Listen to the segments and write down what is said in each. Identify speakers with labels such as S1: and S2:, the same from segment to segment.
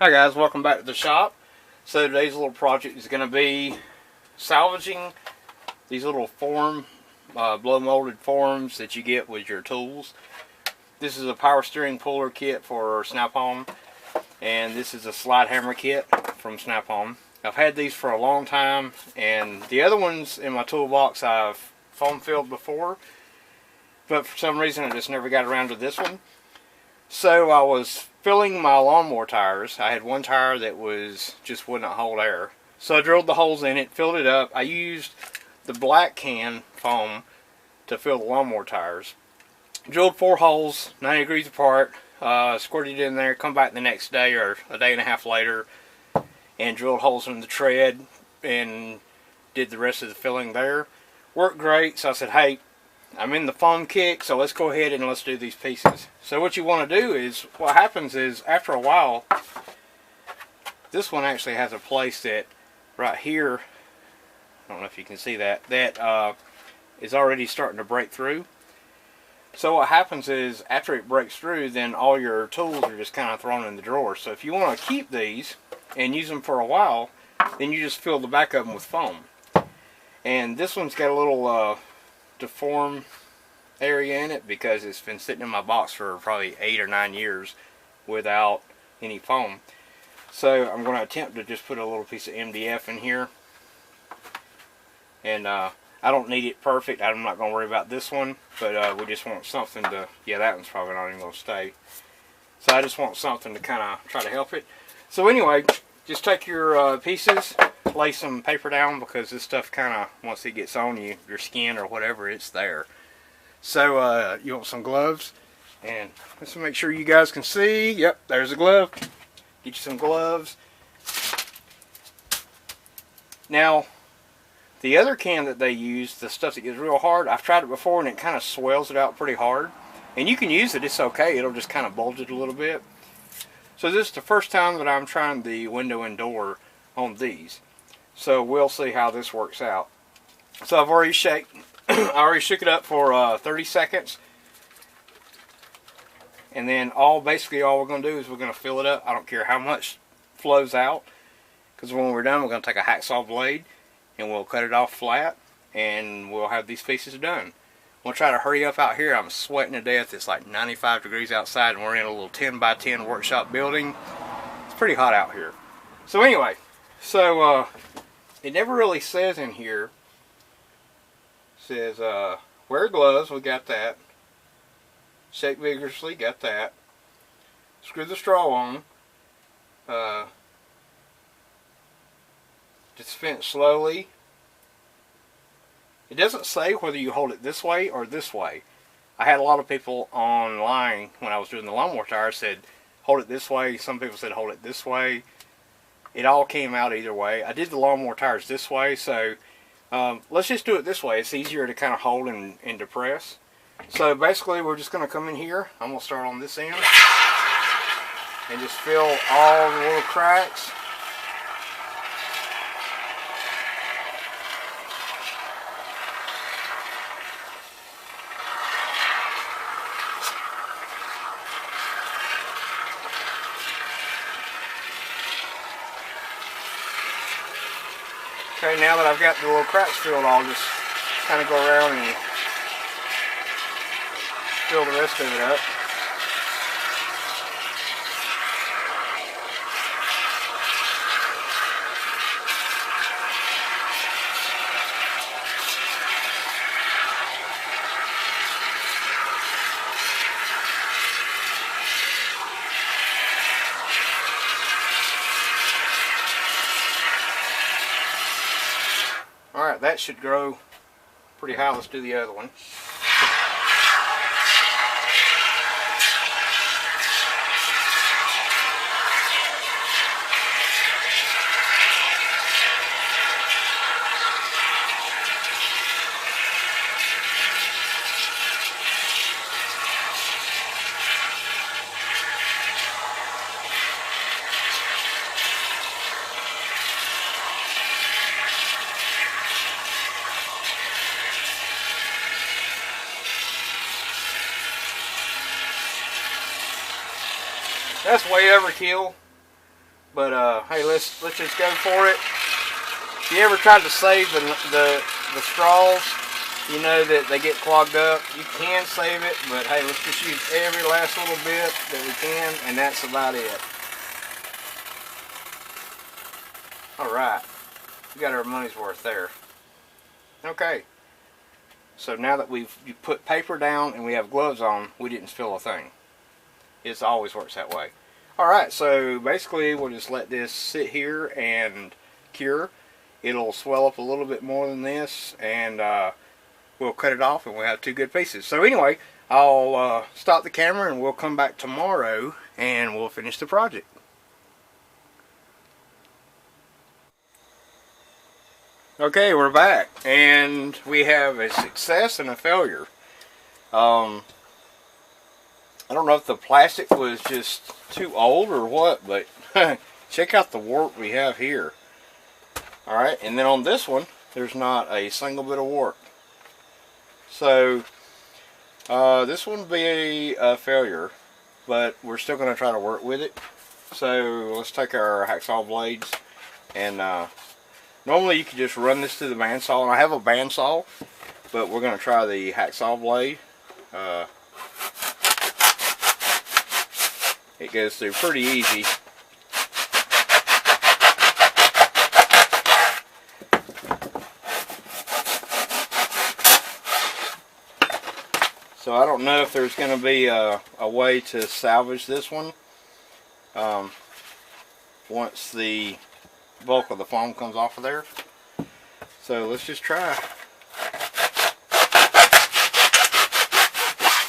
S1: Hi guys, welcome back to the shop. So today's little project is going to be salvaging these little blow molded forms that you get with your tools. This is a power steering puller kit for Snap-on, and this is a slide hammer kit from Snap-on. I've had these for a long time, and the other ones in my toolbox I've foam filled before, but for some reason I just never got around to this one. So I was filling my lawnmower tires. I had one tire that just wouldn't hold air. So I drilled the holes in it, filled it up. I used the black can foam to fill the lawnmower tires. Drilled 4 holes, 90 degrees apart, squirted it in there, come back the next day or a day and a half later and drilled holes in the tread and did the rest of the filling there. Worked great, so I said, hey, I'm in the foam kick, so let's go ahead and let's do these pieces. So what you want to do is, what happens is, after a while, this one actually has a place that, right here, I don't know if you can see that, is already starting to break through. So what happens is, after it breaks through, then all your tools are just kind of thrown in the drawer. So if you want to keep these and use them for a while, then you just fill the back of them with foam. And this one's got a little deform area in it because it's been sitting in my box for probably 8 or 9 years without any foam. So I'm going to attempt to just put a little piece of MDF in here, and I don't need it perfect. I'm not going to worry about this one, but we just want something to, yeah, that one's probably not even going to stay. So I just want something to kind of try to help it. So anyway, just take your pieces, lay some paper down, because this stuff kind of, once it gets on you, your skin or whatever, it's there. So you want some gloves, and let's make sure you guys can see. Yep, there's a glove. Get you some gloves. Now, the other can that they use, the stuff that gets real hard, I've tried it before and it kind of swells it out pretty hard. And you can use it, it's okay, it'll just kind of bulge it a little bit. So this is the first time that I'm trying the window and door on these. So we'll see how this works out. So I've already shook it up for 30 seconds. And then basically all we're going to do is we're going to fill it up. I don't care how much flows out, because when we're done, we're going to take a hacksaw blade and we'll cut it off flat, and we'll have these pieces done. We'll try to hurry up out here. I'm sweating to death. It's like 95 degrees outside, and we're in a little 10 by 10 workshop building. It's pretty hot out here. So anyway, it never really says in here. It says wear gloves. We got that. Shake vigorously. Got that. Screw the straw on. Dispense slowly. It doesn't say whether you hold it this way or this way. I had a lot of people online when I was doing the lawnmower tires said hold it this way. Some people said hold it this way. It all came out either way. I did the lawnmower tires this way, so let's just do it this way. It's easier to kind of hold and depress. So basically we're just going to come in here. I'm going to start on this end and just fill all the little cracks. Okay, now that I've got the little cracks filled, I'll just kind of go around and fill the rest of it up. Alright, that should grow pretty high. Let's do the other one. That's way overkill. But hey, let's just go for it. If you ever tried to save the straws, you know that they get clogged up. You can save it, but hey, let's just use every last little bit that we can, and that's about it. Alright, we got our money's worth there. Okay, so now that you put paper down and we have gloves on, we didn't spill a thing. It always works that way. Alright, so basically we'll just let this sit here and cure. It'll swell up a little bit more than this, and we'll cut it off and we'll have 2 good pieces. So anyway, I'll stop the camera and we'll come back tomorrow and we'll finish the project. Okay, we're back and we have a success and a failure. I don't know if the plastic was just too old or what, but check out the warp we have here. Alright, and then on this one, there's not a single bit of warp. So, this one would be a failure, but we're still going to try to work with it. So, let's take our hacksaw blades, and normally you could just run this through the bandsaw, and I have a bandsaw, but we're going to try the hacksaw blade. It goes through pretty easy. So I don't know if there's going to be a way to salvage this one once the bulk of the foam comes off of there. So let's just try.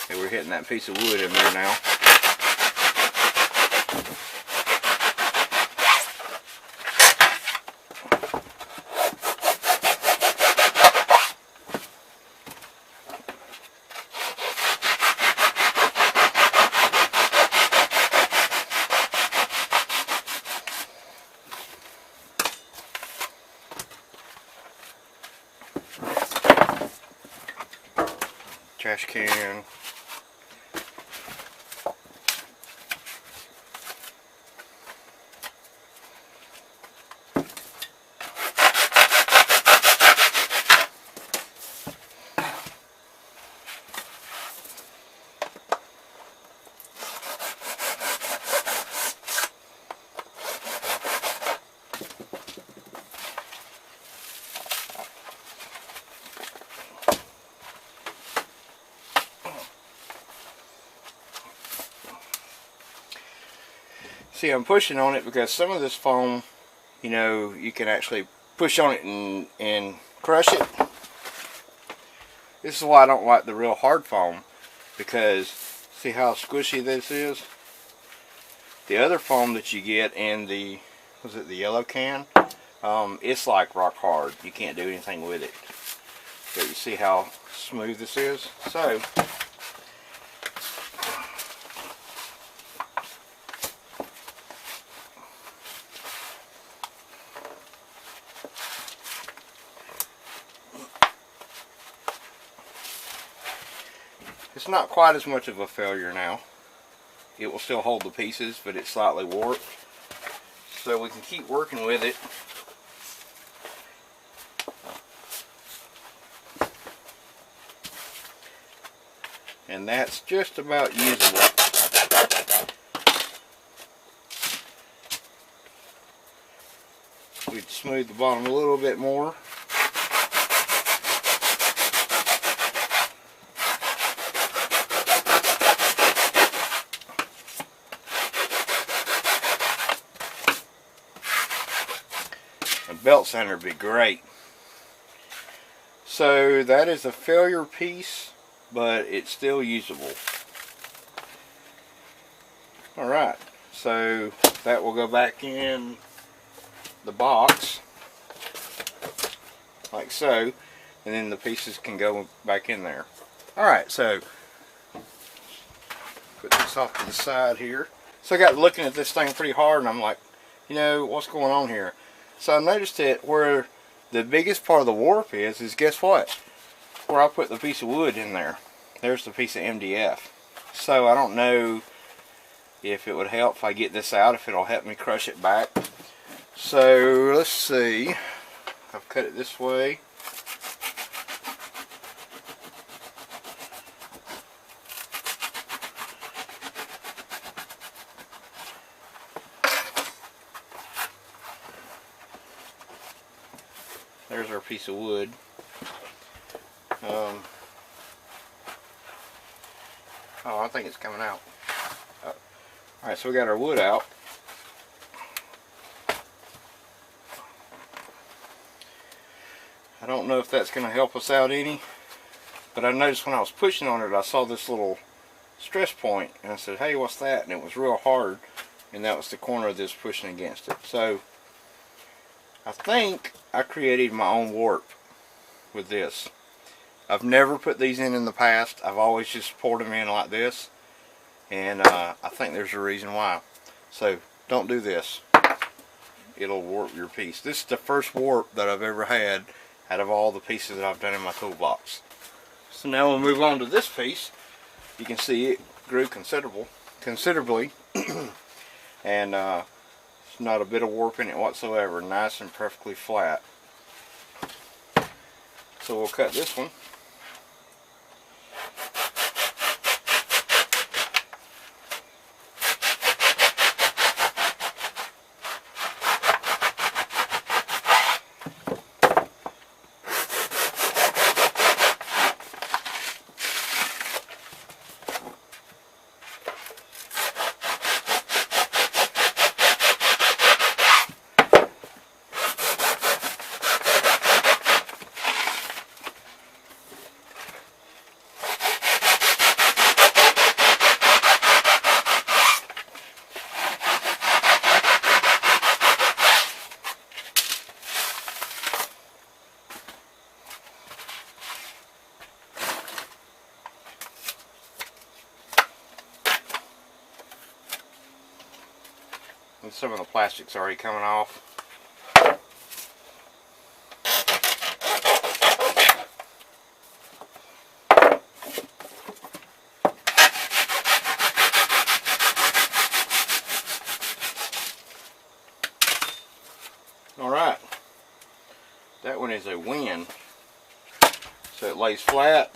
S1: Okay, we're hitting that piece of wood in there now. Trash can. See, I'm pushing on it because some of this foam, you know, you can actually push on it and crush it. This is why I don't like the real hard foam, because see how squishy this is? The other foam that you get in the, was it the yellow can? It's like rock hard. You can't do anything with it. But you see how smooth this is? So, it's not quite as much of a failure now. It will still hold the pieces, but it's slightly warped. So we can keep working with it. And that's just about usable. We'd smooth the bottom a little bit more. A belt sander would be great. So that is a failure piece, but it's still usable. Alright, so that will go back in the box like so, and then the pieces can go back in there. Alright, so put this off to the side here. So I got looking at this thing pretty hard, and I'm like, you know, what's going on here? So I noticed that where the biggest part of the warp is guess what? Where I put the piece of wood in there. There's the piece of MDF. So I don't know if it would help if I get this out, if it'll help me crush it back. So let's see, I've cut it this way. There's our piece of wood. Oh, I think it's coming out. Alright, so we got our wood out. I don't know if that's going to help us out any, but I noticed when I was pushing on it, I saw this little stress point, and I said, hey, what's that? And it was real hard, and that was the corner of this pushing against it. So I think I created my own warp with this. I've never put these in the past. I've always just poured them in like this, and I think there's a reason why. So don't do this. It'll warp your piece. This is the first warp that I've ever had out of all the pieces that I've done in my toolbox. So now we'll move on to this piece. You can see it grew considerably and it's not a bit of warp in it whatsoever. Nice and perfectly flat. So we'll cut this one. And some of the plastic's already coming off. Alright, that one is a win. So it lays flat,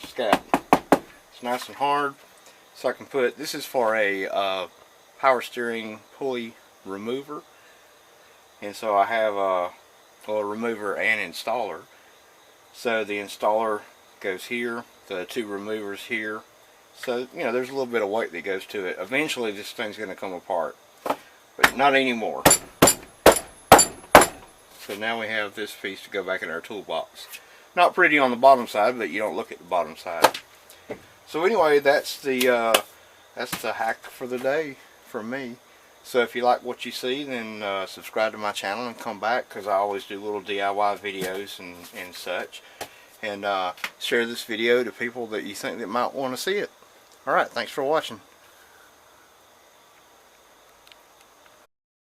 S1: it's nice and hard. So I can put, this is for a power steering pulley remover, and so I have a remover and installer. So the installer goes here, the two removers here, so you know there's a little bit of weight that goes to it. Eventually this thing's going to come apart, but not anymore. So now we have this piece to go back in our toolbox. Not pretty on the bottom side, but you don't look at the bottom side. So anyway, that's the hack for the day from me. So if you like what you see, then subscribe to my channel and come back, because I always do little DIY videos and such. And share this video to people that you think that might want to see it. Alright, thanks for watching.